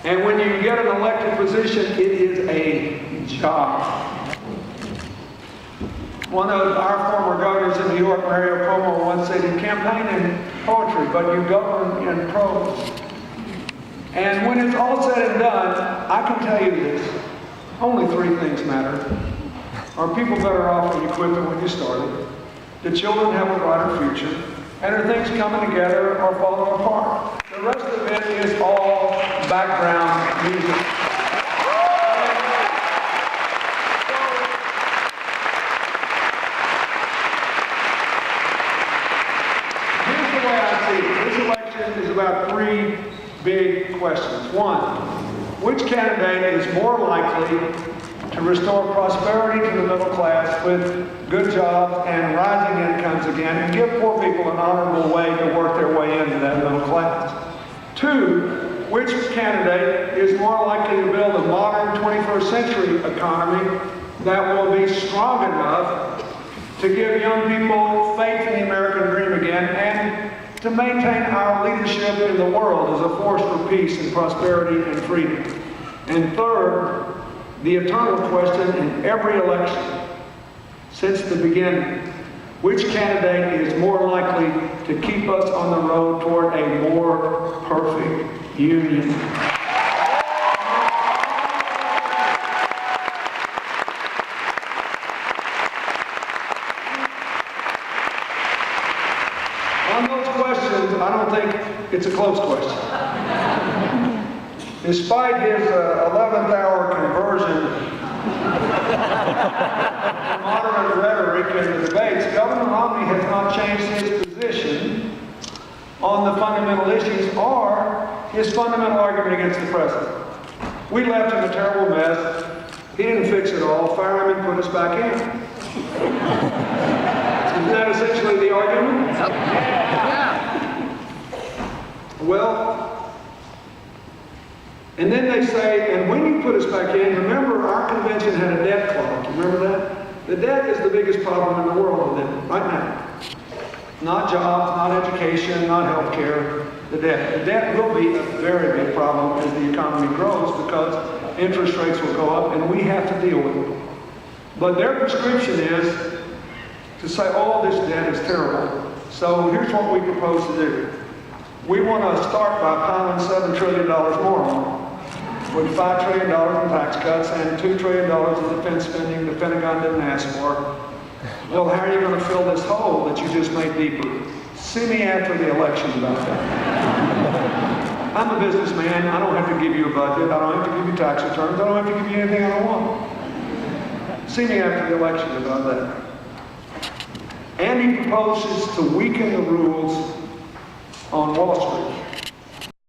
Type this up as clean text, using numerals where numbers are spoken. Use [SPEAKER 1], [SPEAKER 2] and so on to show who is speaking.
[SPEAKER 1] And when you get an elected position, it is a job. One of our former governors in New York, Mario Cuomo, once said, "You campaign in poetry, but you govern in prose." And when it's all said and done, I can tell you this. Only three things matter. Are people better off when you quit than when you started? Do children have a brighter future? And are things coming together or falling apart? The rest of it is all background music. Here's the way I see it. This election is about three big questions. One, which candidate is more likely to restore prosperity to the middle class with good jobs and rising incomes again and give poor people an honorable way to work their way into that middle class? Two, which candidate is more likely to build a modern 21st century economy that will be strong enough to give young people faith in the American dream again and to maintain our leadership in the world as a force for peace and prosperity and freedom? And third, the eternal question in every election since the beginning: which candidate is more likely to keep us on the road toward a more perfect union? On those questions, I don't think it's a close question. Despite his 11th hour conversion to moderate rhetoric in the debates, Governor Romney has not changed his position on the fundamental issues or his fundamental argument against the president. We left him a terrible mess. He didn't fix it all. Fire him and put us back in. Isn't that essentially the argument? Yeah. Well, and then they say, and when you put us back in, remember our convention had a debt clause. Remember that? The debt is the biggest problem in the world right now. Not jobs, not education, not health care. The debt. The debt will be a very big problem as the economy grows because interest rates will go up and we have to deal with it. But their prescription is to say, oh, this debt is terrible. So here's what we propose to do. We want to start by piling $7 trillion more on with $5 trillion in tax cuts and $2 trillion in defense spending the Pentagon didn't ask for. Well, how are you going to fill this hole that you just made deeper? See me after the election about that. I'm a businessman. I don't have to give you a budget. I don't have to give you tax returns. I don't have to give you anything I don't want. See me after the election about that. And he proposes to weaken the rules on Wall Street.